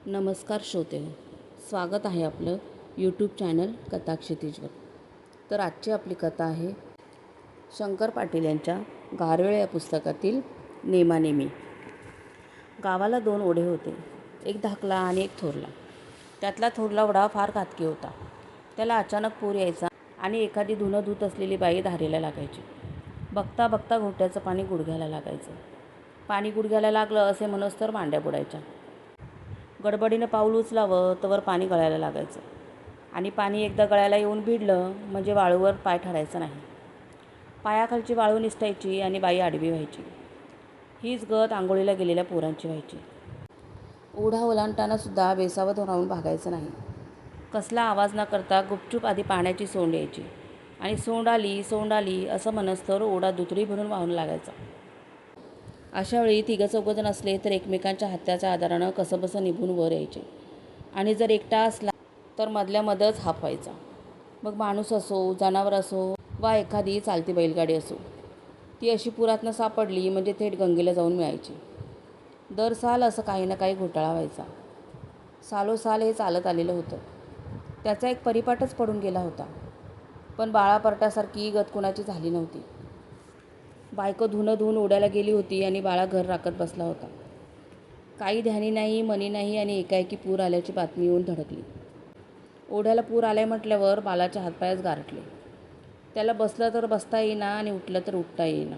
नमस्कार श्रोते, स्वागत आहे आपलं यूट्यूब चॅनल कथा क्षितिजवर. तर आजची आपली कथा आहे शंकर पाटील यांच्या गारवेळ या पुस्तकातील नेमानेमी. गावाला 2 ओढे होते, एक धाकला आणि एक थोरला. त्यातला थोरला ओढा फार घातकी होता. त्याला अचानक पूर यायचा आणि एखादी धुणं धुत असलेली बाई धारेला लागायची. बघता बघता घोट्याचं पाणी गुडघ्याला लागायचं. पाणी गुडघ्याला लागलं असे म्हणूस तर मांड्या बुडायच्या. गडबडीनं पाऊल उचलावं तवर पाणी गळायला लागायचं आणि पाणी एकदा गळायला येऊन भिडलं म्हणजे वाळूवर पाय ठरायचा नाही. पायाखालची वाळू निसटायची आणि बाई आडवी व्हायची. हीच गत आंघोळीला गेलेल्या पोरांची व्हायची. ओढा ओलांडताना सुद्धा बेसावध राहून भागायचं नाही. कसला आवाज न करता गुपचूप आधी पाण्याची सोंड यायची आणि सोंड आली असं म्हणस्तोवर ओढा दुथडी भरून वाहून लागायचा. अशा वेळी तिघं चौघजण असले तर एकमेकांच्या हाताच्या आधारानं कसंबसं निभून वर यायचे आणि जर एकटा असला तर मधल्यामध्येच हाप व्हायचा. मग माणूस असो, जनावर असो वा एखादी चालती बैलगाडी असो, ती अशी पुरातनं सापडली म्हणजे थेट गंगेला जाऊन मिळायची. दर साल असं काही ना काही घोटाळा व्हायचा. सालोसाल हे चालत आलेलं होतं. त्याचा एक परिपाठच पडून गेला होता. पण बाळापरट्यासारखी गत कुणाची झाली नव्हती. बायको धुणं धुवून ओढ्याला गेली होती आणि बाळा घर राखत बसला होता. काही ध्यानी नाही, मनी नाही आणि एकाएकी पूर आल्याची बातमी येऊन धडकली. ओढ्याला पूर आलाय म्हटल्यावर बाळाच्या हातपायच गारटले. त्याला बसलं तर बसता येईना आणि उठलं तर उठता येईना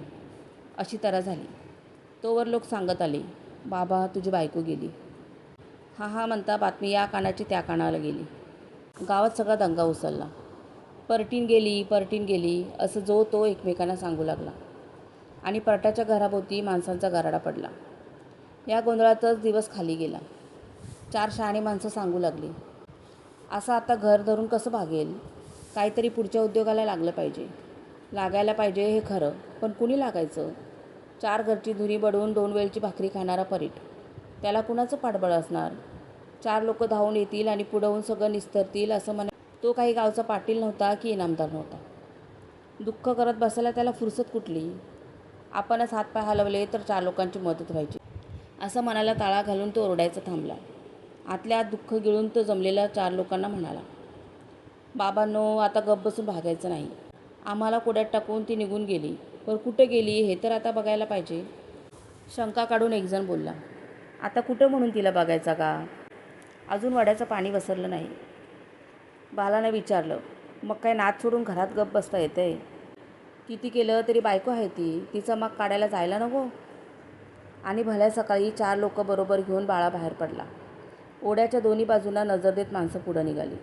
अशी तऱ्हा झाली. तोवर लोक सांगत आले, बाबा तुझी बायको गेली. हा हा म्हणता बातमी या कानाची त्या कानाला गेली. गावात सगळा दंगा उसळला. परटीन गेली असं जो तो एकमेकांना सांगू लागला आणि परटाच्या घराभोवती माणसांचा गराडा पडला. या गोंधळातच दिवस खाली गेला. 4 शहाणी माणसं सांगू लागली, असं आता घर धरून कसं भागेल? काहीतरी पुढच्या उद्योगाला लागायला पाहिजे हे खरं, पण कुणी लागायचं? 4 घरची धुनी बडवून 2 वेळची भाकरी खाणारा परीट, त्याला कुणाचं पाठबळ असणार? 4 लोक धावून येतील आणि पुढवून सगळं निस्तरतील असं म्हणा. तो काही गावचा पाटील नव्हता की इनामदार नव्हता. दुःख करत बसायला त्याला फुरसत कुठली? आपणच हातपाय हलवले तर 4 लोकांची मदत व्हायची असं मनाला ताळा घालून तो ओरडायचा थांबला. आतल्या आत दुःख गिळून तो जमलेल्या 4 लोकांना म्हणाला, बाबांनो आता गप्प बसून भागायचं नाही. आम्हाला कोड्यात टाकून ती निघून गेली, पण कुठं गेली हे तर आता बघायला पाहिजे. शंका काढून एकजण बोलला, आता कुठं म्हणून तिला बघायचा का? अजून वड्याचं पाणी वसरलं नाही. बालानं विचारलं, मग काय नाद सोडून घरात गप्प बसता येतंय? किती केलं तरी बायको आहे तिचा माग काढायला जायला नको? आणि भल्या सकाळी 4 लोक बरोबर घेऊन बाळा बाहेर पडला. ओढ्याच्या दोन्ही बाजूंना नजर देत माणसं पुढं निघाली.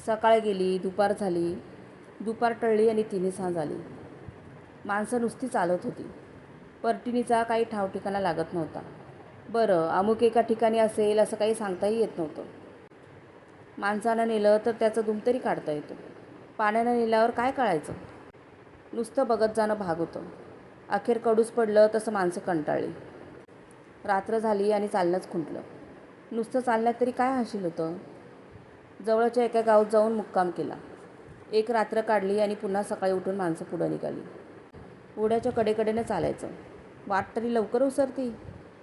सकाळ गेली, दुपार झाली, दुपार टळली आणि तिन्ही सांज आली. माणसं नुसती चालत होती. परटिणीचा काही ठावठिकाणा लागत नव्हता. बरं, अमुक एका ठिकाणी असेल असं काही सांगताही येत नव्हतं. माणसानं नेलं तर त्याचं दुम तरी काढता येतो. पाण्यानं नेल्यावर काय कळायचं? नुसतं बघत जाणं भाग होतं. अखेर कडूस पडलं तसं माणसं कंटाळली. रात्र झाली आणि चालणंच खुंटलं. नुसतं चालण्यात तरी काय हाशील होतं? जवळच्या एका गावात जाऊन मुक्काम केला. एक रात्र काढली आणि पुन्हा सकाळी उठून माणसं पुढं निघाली. ओढ्याच्या कडेकडेनं चालायचं. वाट तरी लवकर उसरती.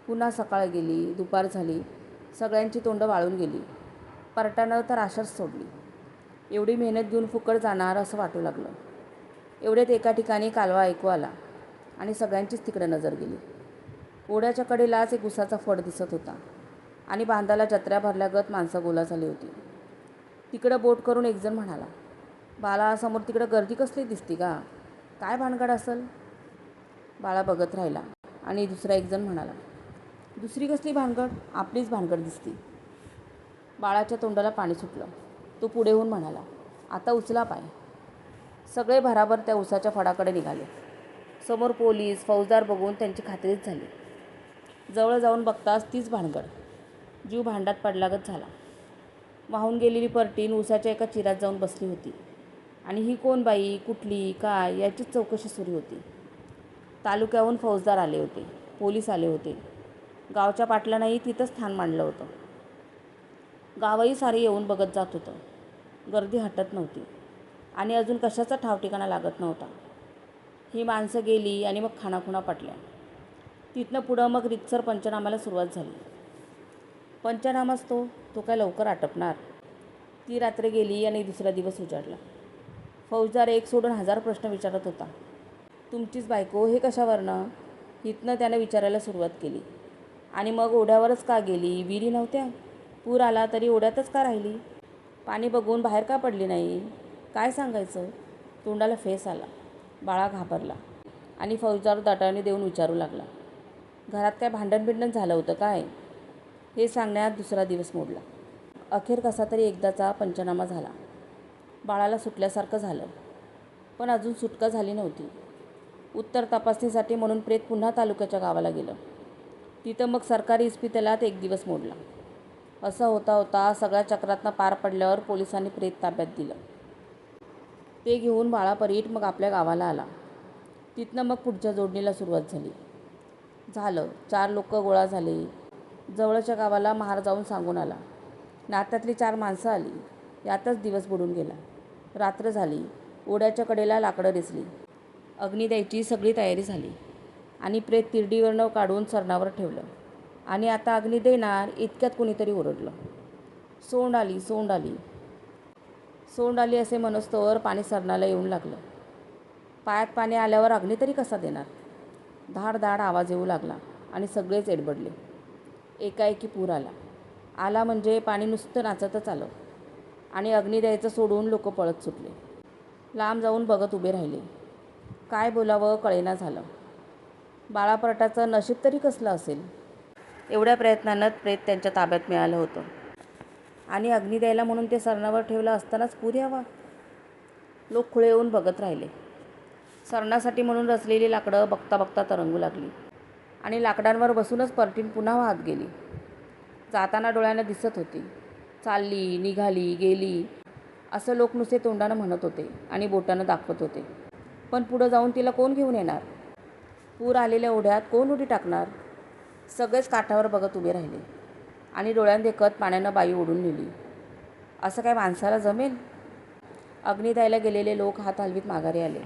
पुन्हा सकाळ गेली, दुपार झाली, सगळ्यांची तोंडं वाळून गेली. परटानं तर आशाच सोडली. एवढी मेहनत घेऊन फुकट जाणार असं वाटू लागलं. एवढ्यात एका ठिकाणी कालवा ऐकू आला आणि सगळ्यांचीच तिकडे नजर गेली. ओढ्याच्या कडेलाच एक उसाचा फड दिसत होता आणि बांधाला जत्र्या भरल्यागत माणसं गोळा झाली होती. तिकडं बोट करून एकजण म्हणाला, बाळा समोर तिकडं गर्दी कसली दिसती का? काय भानगड असेल? बाळा बघत राहिला आणि दुसरा एकजण म्हणाला, दुसरी कसली भानगड? आपलीच भानगड दिसती. बाळाच्या तोंडाला पाणी सुटलं. तो पुढे होऊन म्हणाला, आता उचला पाय. सगळे भराभर त्या उसाच्या फडाकडे निघाले. समोर पोलीस फौजदार बघून त्यांची खात्रीच झाली. जवळ जाऊन बघताच तीच भानगड. जीव भांड्यात पडलागत झाला. वाहून गेलेली परटीन उसाच्या एका चिरात जाऊन बसली होती आणि ही कोण बाई, कुठली, काय याचीच चौकशी सुरू होती. तालुक्याहून फौजदार आले होते, पोलीस आले होते. गावच्या पाटलांनाही तिथंच स्थान मांडलं होतं. गावही सारे येऊन बघत जात होतं. गर्दी हटत नव्हती आणि अजून कशाचा ठावठिकाणा लागत नव्हता. ही माणसं गेली आणि मग खाणाखुणा पटल्या. तिथनं पुढं मग रितसर पंचनाम्याला सुरुवात झाली. पंचनामाच तो काय लवकर आटपणार. ती रात्र गेली आणि दुसरा दिवस उजाडला. फौजदार एक सोडून 1000 प्रश्न विचारत होता. तुमचीच बायको हे कशावरनं? इथनं त्यानं विचारायला सुरुवात केली. आणि मग ओढ्यावरच का गेली? विहिरी नव्हत्या? पूर आला तरी ओढ्यातच का राहिली? पाणी बघून बाहेर का पडली नाही? काय सांगायचं? तोंडाला फेस आला. बाळा घाबरला आणि फौजदार दटाने देऊन विचारू लागला, घरात काय भांडण झालं होतं काय? हे सांगण्यात दुसरा दिवस मोडला. अखेर कसा तरी एकदाचा पंचनामा झाला. बाळाला सुटल्यासारखं झालं, पण अजून सुटका झाली नव्हती. उत्तर तपासणीसाठी म्हणून प्रेत पुन्हा तालुक्याच्या गावाला गेलं. तिथं मग सरकारी इस्पितळात एक दिवस मोडला. असं होता होता सगळ्या चक्रातनं पार पडल्यावर पोलिसांनी प्रेत ताब्यात दिलं. ते घेऊन बाळापरीट मग आपल्या गावाला आला. तिथनं मग पुढच्या जोडणीला सुरुवात झाली. 4 लोक गोळा झाले. जवळच्या गावाला महार जाऊन सांगून आला. नात्यातली 4 माणसं आली. यातच दिवस बुडून गेला. रात्र झाली. ओढ्याच्या कडेला लाकडं रिचली. अग्नी द्यायची सगळी तयारी झाली आणि प्रेत तिरडीवरनं काढून सरणावर ठेवलं. आणि आता अग्नी देणार इतक्यात कुणीतरी ओरडलं, सोंड आली, सोंड आली. सोंड आली असे मनोस्तवर पाणी सरणाला येऊन लागलं. पायात पाणी आल्यावर अग्नी तरी कसा देणार? धाड धाड आवाज येऊ लागला आणि सगळेच एडबडले. एकाएकी पूर आला म्हणजे पाणी नुसतं नाचतच आलं आणि अग्नी द्यायचं सोडून लोक पळत सुटले. लांब जाऊन बघत उभे राहिले. काय बोलावं कळेना झालं. बाळापरटाचं नशीब तरी कसलं असेल? एवढ्या प्रयत्नानं प्रेत त्यांच्या ताब्यात मिळालं होतं आणि अग्नी द्यायला म्हणून ते सरणावर ठेवलं असतानाच पूर यावा. लोक खुळे येऊन बघत राहिले. सरणासाठी म्हणून रचलेली लाकडं बघता बघता तरंगू लागली आणि लाकडांवर बसूनच परटीन पुन्हा वाहत गेली. जाताना डोळ्यांना दिसत होती. चालली, निघाली, गेली असं लोक नुसते तोंडानं म्हणत होते आणि बोटानं दाखवत होते. पण पुढं जाऊन तिला कोण घेऊन येणार? पूर आलेल्या ओढ्यात कोण उडी टाकणार? सगळेच काठावर बघत उभे राहिले आणि डोळ्यात देखत पाण्यानं बाई ओढून नेली. असं काय माणसाला जमेल? अग्नी द्यायला गेलेले लोक हात हलवीत माघारी आले.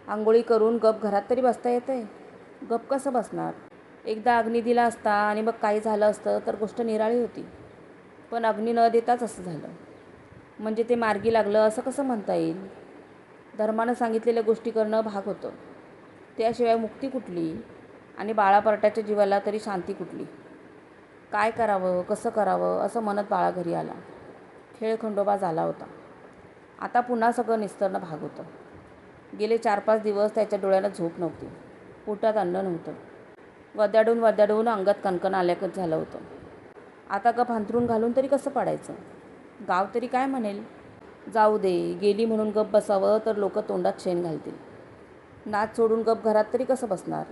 आंघोळी करून गप घरात तरी बसता येतंय? गप कसं बसणार? एकदा अग्नी दिला असता आणि मग काही झालं असतं तर गोष्ट निराळी होती. पण अग्नी न देताच असं झालं म्हणजे ते मार्गी लागलं असं कसं म्हणता येईल? धर्मानं सांगितलेल्या गोष्टी करणं भाग होतं. त्याशिवाय मुक्ती कुठली आणि बाळापरट्याच्या जीवाला तरी शांती कुठली? काय करावं, कसं करावं असं म्हणत बाळा घरी आला. खेळखंडोबा झाला होता. आता पुन्हा सगळं निस्तरणं भाग होतं. गेले 4-5 दिवस त्याच्या डोळ्यानं झोप नव्हती. पोटात अन्न नव्हतं. वद्याडून अंगात कणकण आल्यागत झालं होतं. आता गप अंथरूण घालून तरी कसं पडायचं? गाव तरी काय म्हणेल? जाऊ दे, गेली म्हणून गप बसावं तर लोक तोंडात शेण घालतील. नाच सोडून गप घरात तरी कसं बसणार?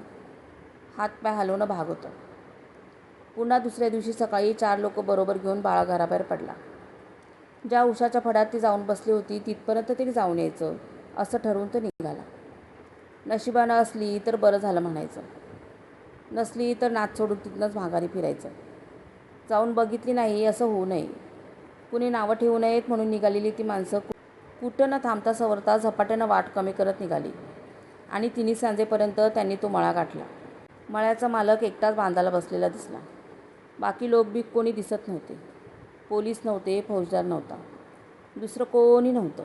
हातपाय हलवणं भाग होतं. पुन्हा दुसऱ्या दिवशी सकाळी 4 लोक बरोबर घेऊन बाळा घराबाहेर पडला. ज्या उशाच्या फड्यात ती जाऊन बसली होती तिथपर्यंत तरी जाऊन यायचं असं ठरवून तो निघाला. नशिबानं असली तर बरं झालं म्हणायचं, नसली तर नाच सोडून तिथनंच माघारी फिरायचं. जाऊन बघितली नाही असं होऊ नये. कुणी नावं ठेवू नयेत म्हणून निघालेली ती माणसं कुठं न थांबता सवरता झपाट्यानं वाट कमी करत निघाली आणि 3 सांजेपर्यंत त्यांनी तो मळा गाठला. मळ्याचा मालक एकटाच बांधाला बसलेला दिसला. बाकी लोक बी कोणी दिसत नव्हते. पोलीस नव्हते, फौजदार नव्हता, दुसरं कोणी नव्हतं.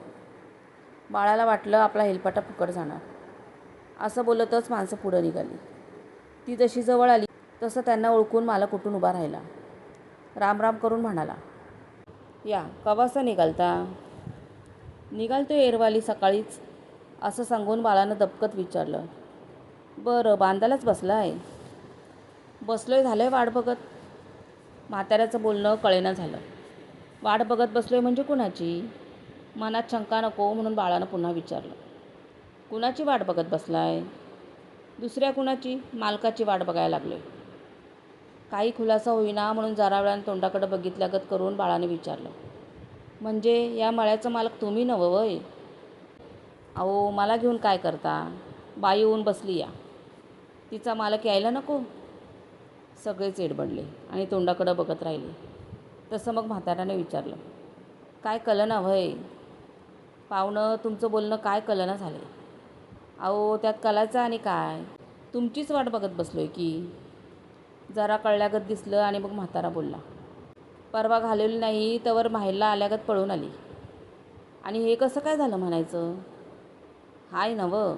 बाळाला वाटलं आपला हेलपाटा फुकट जाणार. असं बोलतच माणसं पुढं निघाली. ती जशी जवळ आली तसं त्यांना ओळखून मालक उठून उभा राहिला. राम करून म्हणाला, या कवासा निघालता? निघालतो एरवाली सकाळीच असं सांगून बाळानं दबकत विचारलं. बरं, बांधालाच बसलाय? बसलोय, झालंय वाट बघत. म्हाताऱ्याचं बोलणं कळेना झालं. वाट बघत बसलोय म्हणजे कुणाची? मनात शंका नको म्हणून बाळानं पुन्हा विचारलं. कुणाची वाट बघत बसलाय? दुसऱ्या कुणाची? मालकाची वाट बघायला लागलोय. काही खुलासा होईना म्हणून जरा वेळानं तोंडाकडे बघितल्यागत करून बाळाने विचारलं. म्हणजे या मळ्याचं मालक तुम्ही नव्ह वय? अहो, मला घेऊन काय करता? बाई येऊन बसली या, तिचा मालक यायला नको? सगळेच एडबडले आणि तोंडाकडं बघत राहिले. तसं मग म्हाताऱ्याने विचारलं, काय कळना व्हय? पाहुणं, तुमचं बोलणं काय कळना झालंय. अहो, त्यात कलायचं आणि काय? तुमचीच वाट बघत बसलोय की. जरा कळल्यागत दिसलं आणि मग म्हातारा बोलला, परवा घालवली नाही तर माहेरला आल्यागत पळून आली. आणि हे कसं काय झालं म्हणायचं? हाय नवं,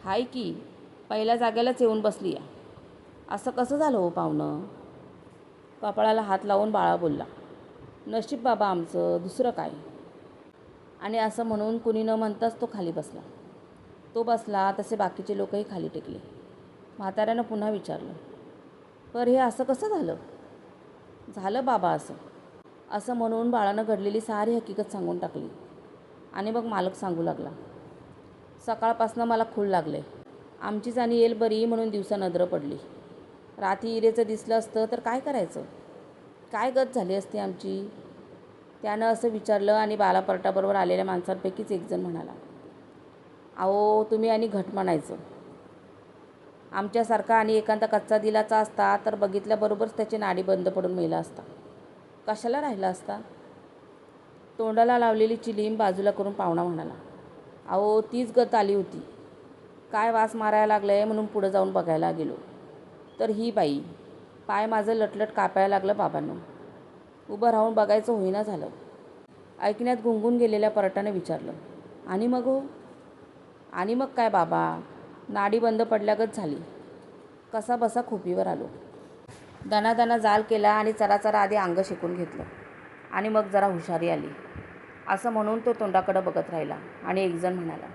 हाय की पहिल्या जागेलाच येऊन बसली या. असं कसं झालं हो पाहुणं? कपाळाला हात लावून बाळा बोलला. नशीब बाबा आमचं, दुसरं काय. आणि असं म्हणून कुणी न म्हणताच तो खाली बसला. तो बसला तसे बाकीचे लोकही खाली टेकले. म्हाताऱ्यानं पुन्हा विचारलं, पर हे असं कसं झालं? झालं बाबा असं. असं म्हणून बाळानं घडलेली सारी हकीकत सांगून टाकली. आणि मग मालक सांगू लागला, सकाळपासनं मला खूळ लागले. आमचीच आणि येल बरी म्हणून दिवसा नजर पडली. रात्री इरेचं दिसलं असतं तर काय करायचं? काय गत झाली असती आमची? त्यानं असं विचारलं आणि बालापरटाबरोबर आलेल्या माणसांपैकीच एकजण म्हणाला, अहो तुम्ही आणि घट म्हणायचं. आमच्यासारखा आणि एखादा कच्चा दिलाचा असता तर बघितल्याबरोबरच त्याची नाडी बंद पडून मेला असता. कशाला राहिला असता? तोंडाला लावलेली चिलीम बाजूला करून पाहुणा म्हणाला, अहो तीच गत आली होती. काय वास मारायला लागलं म्हणून पुढं जाऊन बघायला गेलो तर ही बाई. पाय माझं लटलट कापायला लागलं बाबांनो. उभं राहून बघायचं होईना झालं. ऐकण्यात गुंगून गेलेल्या परटाने विचारलं, आणि मग हो? आणि मग काय बाबा, नाडी बंद पडल्यागत झाली. कसा बसा खोपीवर आलो. दणादणा जाल केला आणि चराचरा आधी अंग शेकून घेतलं. आणि मग जरा हुशारी आली. असं म्हणून तो तोंडाकडं बघत राहिला. आणि एकजण म्हणाला,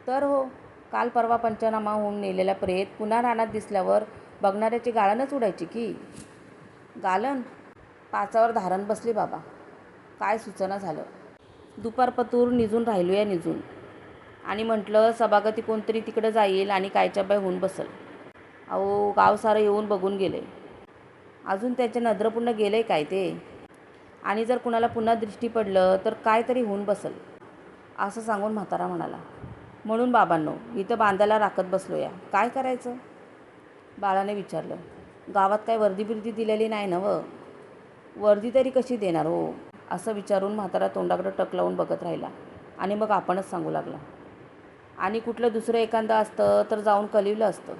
तर हो, काल परवा पंचनामा होऊन नेलेला प्रेत पुन्हा रानात दिसल्यावर बघणाऱ्याची गाळणच उडायची की. गालन? पाचावर धारण बसली बाबा. काय सुचना झालं. दुपारपतूर निजून राहिलो या निजून. आणि म्हटलं सभागती कोणतरी तिकडं जाईल आणि कायच्या बाय होऊन बसल. अहो गाव सारं येऊन बघून गेले. अजून त्याच्या नजर पुन्हा गेलंय काय ते? आणि जर कुणाला पुन्हा दृष्टी पडलं तर काय तरी होऊन बसल. असं सांगून म्हातारा म्हणाला, म्हणून बाबांनो इथं बांधायला राखत बसलो या. काय करायचं? बाळाने विचारलं, गावात काय वर्दी बिर्दी दिलेली नाही ना व? वर्दी तरी कशी देणार हो? असं विचारून म्हातारा तोंडाकडं टक लावून बघत राहिला. आणि मग आपणच सांगू लागला, आणि कुठलं दुसरं एखादं असतं तर जाऊन कलिवलं असतं.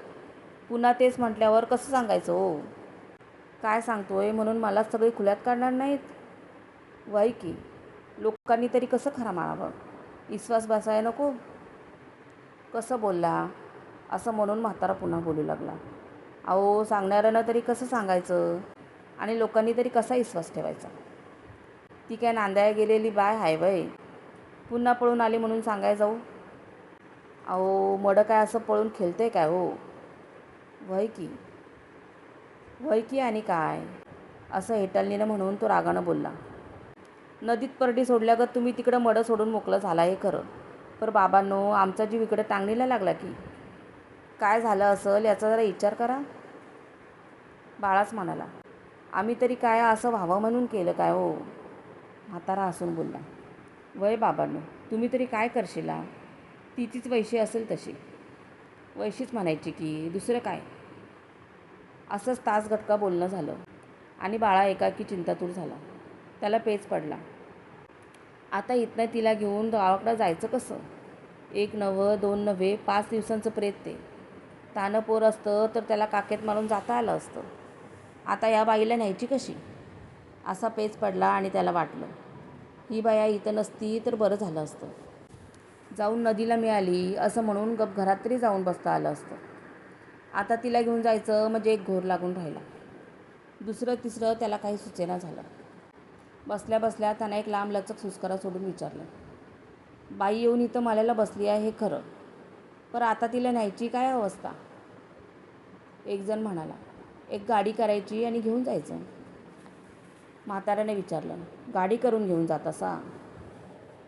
पुन्हा तेच म्हटल्यावर कसं सांगायचं हो? काय सांगतोय म्हणून मलाच सगळी खुल्यात काढणार नाहीत? वय की लोकांनी तरी कसं खरं मानावं? विश्वास बसायला नको? कसं बोलला? असं म्हणून म्हातारा पुन्हा बोलू लागला, अहो सांगणाऱ्यानं तरी कसं सांगायचं आणि लोकांनी तरी कसा विश्वास ठेवायचा? ती काय नांदाया गेलेली बाय हाय वय? पुन्हा पळून आली म्हणून सांगाय जाऊ? अहो मडं काय असं पळून खेळते काय हो? वय की आणि काय? असं हेटालनीनं म्हणून तो रागानं बोलला. नदीत परडी सोडल्यागत तुम्ही तिकडं मडं सोडून मोकळं झाला हे खरं. पर बाबांनो आमचा जीव इकडं टांगणीला लागला की. काय झालं असेल याचा जरा विचार करा. बाळाच म्हणाला, आम्ही तरी काय असं व्हावं म्हणून केलं काय हो? म्हातारा हसून बोलला, वय बाबांनो तुम्ही तरी काय करशिला? तीच वैशी असेल तशी. वैशीच म्हणायची की, दुसरं काय? असंच तास गटका बोलणं झालं. आणि बाळा एकाकी चिंतातूर झाला. त्याला पेच पडला. आता इथनं तिला घेऊन गावाकडं जायचं कसं? एक नव्हे, दोन नव्हे, 5 दिवसांचं प्रेत ते. तानं पोर असतं तर त्याला काखेत मारून जाता आलं असतं. आता या बाईला न्यायची कशी? असा पेच पडला आणि त्याला वाटलं, ही बाया इथं नसती तर बरं झालं असतं. जाऊन नदीला मिळाली असं म्हणून गप घरात तरी जाऊन बसता आलं असतं. आता तिला घेऊन जायचं म्हणजे एक घोर लागून राहिला. दुसरं तिसरं त्याला काही सुचेना झालं. बसल्या बसल्या त्यानं एक लांबलचक सुस्कारा सोडून विचारलं, बाई येऊन इथं माल्याला बसली आहे हे खरं, पण आता तिला न्यायची काय अवस्था? एकजण म्हणाला, एक गाडी करायची आणि घेऊन जायचं. म्हाताऱ्याने विचारलं, गाडी करून घेऊन जात असा?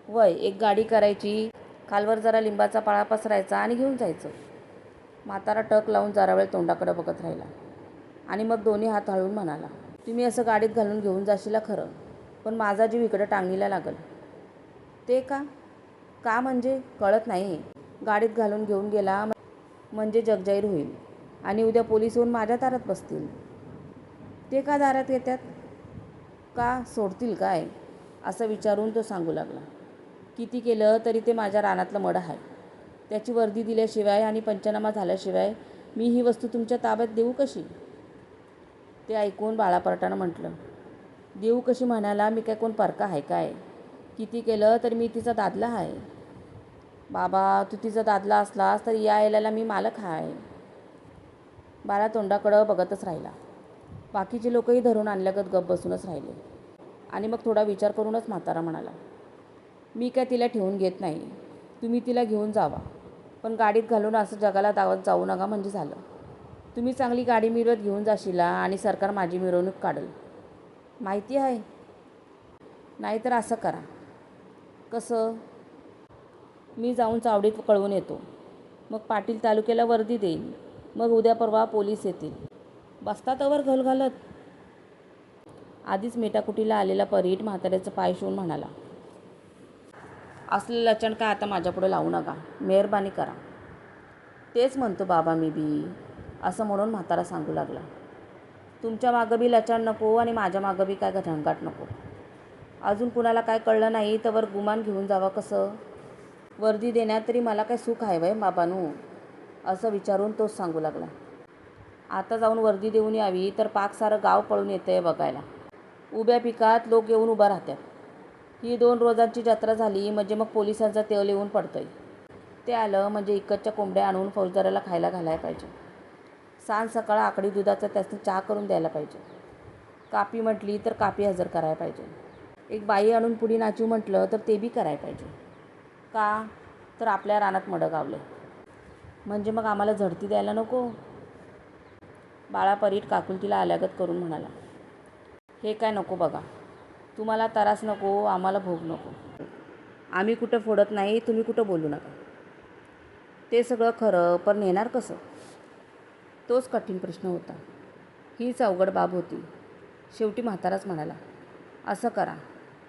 वय, एक गाडी करायची, खालवर जरा लिंबाचा पाळा पसरायचा आणि घेऊन जायचं. म्हातारा टक लावून जरा वेळ तोंडाकडे बघत राहिला. आणि मग दोन्ही हात हळून म्हणाला, तुम्ही असं गाडीत घालून घेऊन जाशीला खरं, पण माझा जीव इकडं टांगणीला लागल. ते का? का म्हणजे कळत नाही. गाडीत घालून घेऊन गेला म्हणजे जगजाहीर होईल आणि उद्या पोलीस येऊन माझ्या दारात बसतील. ते का दारात येतात? का सोडतील काय? असं विचारून तो सांगू लागला, किती केलं तरी ते माझ्या रानातलं मड आहे. त्याची वर्दी दिल्याशिवाय आणि पंचनामा झाल्याशिवाय मी ही वस्तू तुमच्या ताब्यात देऊ कशी? ते ऐकून बाळापरटानं म्हटलं, देऊ कशी म्हणायला मी काय कोण परका आहे काय? किती केलं तरी मी तिचा दादला आहे. बाबा तू तिचा दादला असलास तर या यायला मी मालक आहे. बाळा तोंडाकडं बघतच राहिला. बाकीचे लोकही धरून आणल्यागत गप बसूनच राहिले. आणि मग थोडा विचार करूनच म्हातारा म्हणाला, मी काय तिला ठेवून घेत नाही, तुम्ही तिला घेऊन जावा, पण गाडीत घालून असं जगाला दावत जाऊ नका म्हणजे झालं. तुम्ही चांगली गाडी मिरवत घेऊन जाशीला आणि सरकार माझी मिरवणूक काढेल माहिती आहे. नाहीतर असं करा. कसं? मी जाऊन चावडीत कळवून येतो, मग पाटील तालुक्याला वर्दी देईल, मग उद्या परवा पोलीस येतील. बसतातवर घोल घालत. आधीच मेटाकुटीला आलेला परीट म्हाताऱ्याचं पाय शिवून म्हणाला, असलं लचण काय आता माझ्यापुढे लावू नका, मेहरबानी करा. तेच म्हणतो बाबा मी बी, असं म्हणून म्हातारा सांगू लागला. तुमच्या मागं बी लचण नको आणि माझ्या मागं बी काय घटंगाट नको. अजून कुणाला काय कळलं नाही तर गुमान घेऊन जावं कसं? वर्दी देण्यात तरी मला काय सुख आहे वय बाबानू? असं विचारून तोच सांगू लागला. आता जाऊन वर्दी देऊन यावी तर पाक सारं गाव पळून येतंय बघायला. उभ्या पिकात लोक येऊन उभा राहतात. ही 2 रोजांची जत्रा झाली म्हणजे मग पोलिसांचा तेल येऊन पडतंय. ते आलं म्हणजे इकडच्या कोंबड्या आणून फौजदाराला खायला घालायला पाहिजे. सांज सकाळ आकडी दुधाचा त्यासनी चहा करून द्यायला पाहिजे. कापी म्हटली तर कापी हजर करायला पाहिजे. एक बाई आणून पुढी नाचू म्हटलं तर ते बी करायला पाहिजे. का? तर आपल्या रानात मडं गावले म्हणजे मग आम्हाला झडती द्यायला नको. बाळा परीट काकुलतीला आल्यागत करून म्हणाला, हे काय नको बघा. तुम्हाला त्रास नको, आम्हाला भोग नको. आम्ही कुठं फोडत नाही, तुम्ही कुठं बोलू नका. ते सगळं खरं, पण नेणार कसं? तोच कठीण प्रश्न होता. हीच अवघड बाब होती. शेवटी म्हाताराच म्हणाला, असं करा,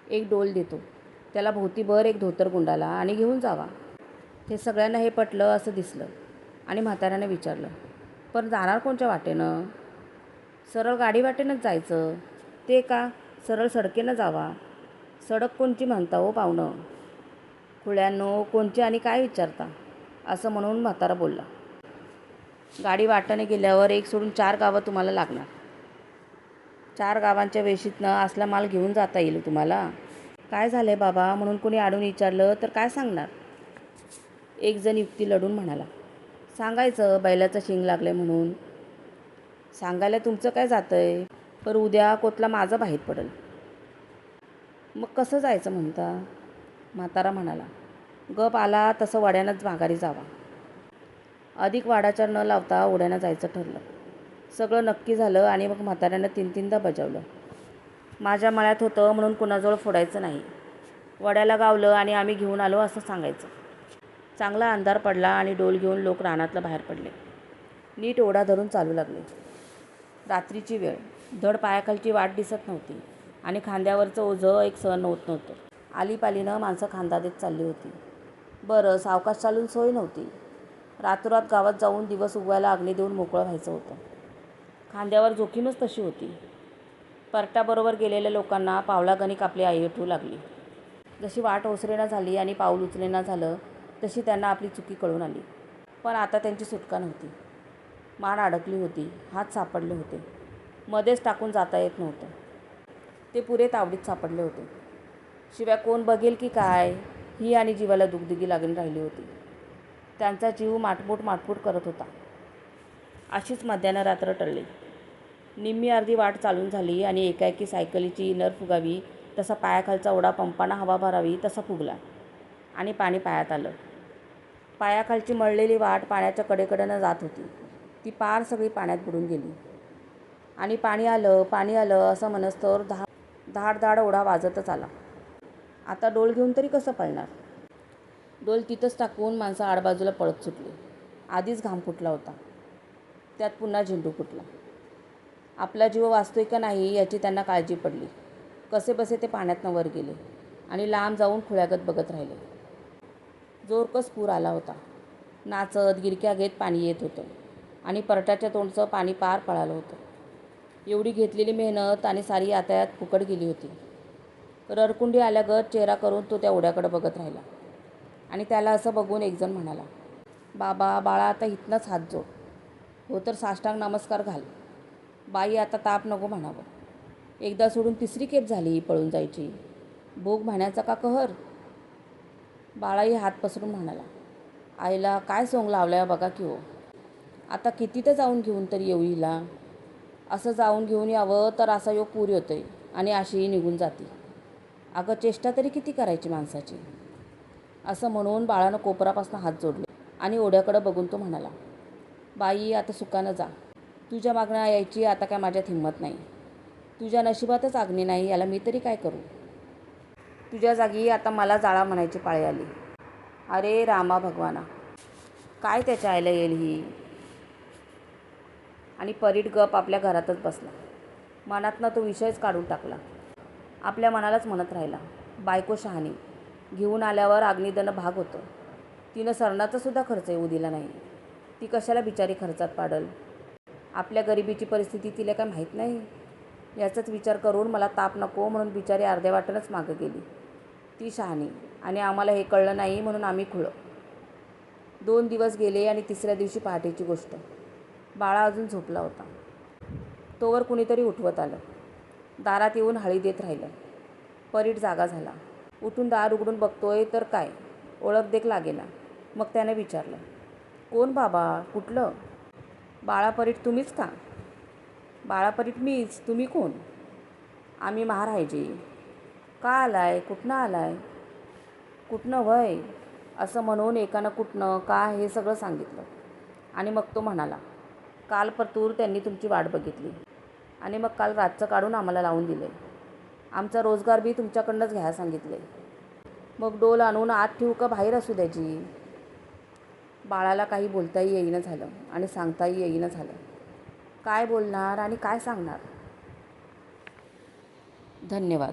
एक डोल देतो, त्याला भोवतीभर एक धोतर गुंडाला आणि घेऊन जावा. हे सगळ्यांना हे पटलं असं दिसलं आणि म्हाताऱ्याने विचारलं, पण जाणार कोणच्या वाटेनं? सरळ गाडी वाटेनंच जायचं. ते का? सरळ सडकेनं जावा. सडक कोणची म्हणता हो पाहुणं? खुळ्यांनो, कोणची आणि काय विचारता? असं म्हणून म्हातारा बोलला. गाडी वाटेने गेल्यावर एक सोडून 4 गावं तुम्हाला लागणार. 4 गावांच्या वेशीतनं असला माल घेऊन जाता येईल तुम्हाला. काय झालंय बाबा म्हणून कोणी आडून विचारलं तर काय सांगणार? एक जण युक्ती लढून म्हणाला, सांगायचं बैलाचं शिंग लागले म्हणून. सांगायला तुमचं काय जातंय? पर उद्या कोतला माझा बाहेर पडेल. मग कसं जायचं म्हणता? म्हातारा म्हणाला, गप आला तसं वाड्यानंच माघारी जावा. अधिक वाडाचार न लावता ओढ्यानं जायचं ठरलं. सगळं नक्की झालं आणि मग म्हाताऱ्यानं 3-3दा बजावलं. माझ्या मळ्यात होतं म्हणून कुणाजवळ फोडायचं नाही. वड्याला गावलं आणि आम्ही घेऊन आलो असं सांगायचं. चांगला अंधार पडला आणि डोल घेऊन लोक रानातलं बाहेर पडले. नीट ओढा धरून चालू लागले. रात्रीची वेळ, धड पायाखालची वाट दिसत नव्हती आणि खांद्यावरचं ओझं एक सहन होत नव्हतं. आलीपालीनं माणसं खांदा देत चालली होती. बरं, सावकाश चालून सोय नव्हती. रातोरात गावात जाऊन दिवस उगवायला अग्नी देऊन मोकळं व्हायचं होतं. खांद्यावर जोखीमच तशी होती. परट्याबरोबर गेलेल्या लोकांना पावलागणिक आपली आई आठवू लागली. जशी वाट ओसरेना झाली आणि पाऊल उचलेना झालं तशी त्यांना आपली चुकी कळून आली. पण आता त्यांची सुटका नव्हती. मान अडकली होती, हात सापडले होते, मध्येच टाकून जाता येत नव्हतं. ते पुरे तावडीत सापडले होते. शिवाय कोण बघेल की काय ही आणि जीवाला दुगदुगी लागून राहिली होती. त्यांचा जीव माटपूट करत होता. अशीच मध्यानं रात्र टळली. निम्मी अर्धी वाट चालून झाली आणि एकाएकी सायकलीची नर फुगावी तसा पायाखालचा ओढा पंपानं हवा भरावी तसा फुगला आणि पाणी पायात आलं. पायाखालची मळलेली वाट पाण्याच्या कडेकडेनं जात होती. ती पार सगळी पाण्यात बुडून गेली आणि पाणी आलं असं मनस्तोवर धाड ओढा वाजतच आला. आता डोल घेऊन तरी कसं पळणार? डोल तिथंच टाकून माणसं आडबाजूला पळत सुटली. आधीच घाम फुटला होता, त्यात पुन्हा झेंडू फुटला. आपला जीव वाचतोय का नाही याची त्यांना काळजी पडली. कसेबसे ते पाण्यातनं वर गेले आणि लांब जाऊन खुळ्यागत बघत राहिले. जोरकस पूर आला होता. नाचत गिरक्या घेत पाणी येत होतं आणि परट्याच्या तोंडचं पाणी पार पळालं होतं. एवढी घेतलेली मेहनत आणि सारी यातायात फुकट गेली होती. ररकुंडी आल्यागत चेहरा करून तो त्या ओढ्याकडे बघत राहिला आणि त्याला असं बघून एकजण म्हणाला, बाबा बाळा आता इथनंच हात जोड, हो तर साष्टांग नमस्कार घाल. बाई आता ताप नको म्हणावं. एकदा सोडून तिसरी खेप झाली ही पळून जायची. भोग म्हणायचा का कहर. बाळाही हात पसरून म्हणाला, आईला काय सोंग लावलाय बघा की हो. आता किती तर जाऊन घेऊन तरी येऊ हिला. असं जाऊन घेऊन यावं तर असा योग पूर येतोय आणि अशीही निघून जाते. अगं चेष्टा तरी किती करायची माणसाची. असं म्हणून बाळानं कोपरापासून हात जोडले आणि ओढ्याकडं बघून तो म्हणाला, बाई आता सुखानं जा. तुझ्या मागणं यायची आता काय माझ्यात हिंमत नाही. तुझ्या नशिबातच अग्नी नाही याला मी तरी काय करू. तुझ्या जागी आता मला जाळा म्हणायची पाळी आली. अरे रामा भगवाना, काय त्याच्या आईला येईल ही. आणि परीट गप आपल्या घरातच बसला. मनातनं तो विषयच काढून टाकला. आपल्या मनालाच म्हणत राहिला, बायको शहाणी, घेऊन आल्यावर अग्निदनं भाग होतं. तिनं सरणाचासुद्धा खर्च येऊ दिला नाही. ती कशाला बिचारी खर्चात पाडल. आपल्या गरिबीची परिस्थिती तिला काय माहीत नाही. याचाच विचार करून मला ताप नको म्हणून बिचारी अर्ध्या वाटेनच मागं गेली. ती शहाणी आणि आम्हाला हे कळलं नाही म्हणून आम्ही खुळं. 2 दिवस गेले आणि तिसऱ्या दिवशी पहाटेची गोष्ट. बाळा अजून झोपला होता. तोवर कुणीतरी उठवत आलं. दारात येऊन हळी देत राहिलं. परीट जागा झाला. उठून दार उघडून बघतोय तर काय, ओळख देख लागेना. मग त्याने विचारलं, कोण बाबा, कुठलं. बाळा परीट तुम्हीच का. बाळा परीट मीच, तुम्ही कोण. आम्ही महाराजे. का आलाय, कुठनं आलाय. कुठनं वय. असं म्हणून एकानं कुठनं का हे सगळं सांगितलं. आणि मग तो म्हणाला, काल परतूर त्यांनी तुमची वाट बघितली आणि मग काल रातचं काढून आम्हाला लावून दिले. आमचा रोजगार बी तुमच्याकडनंच घ्यायला सांगितले. मग डोल आणून आत ठेवू का बाहेर असू द्यायची. बाळाला काही बोलताही येईना झालं आणि सांगताही येईना झालं. काय बोलणार आणि काय सांगणार. धन्यवाद.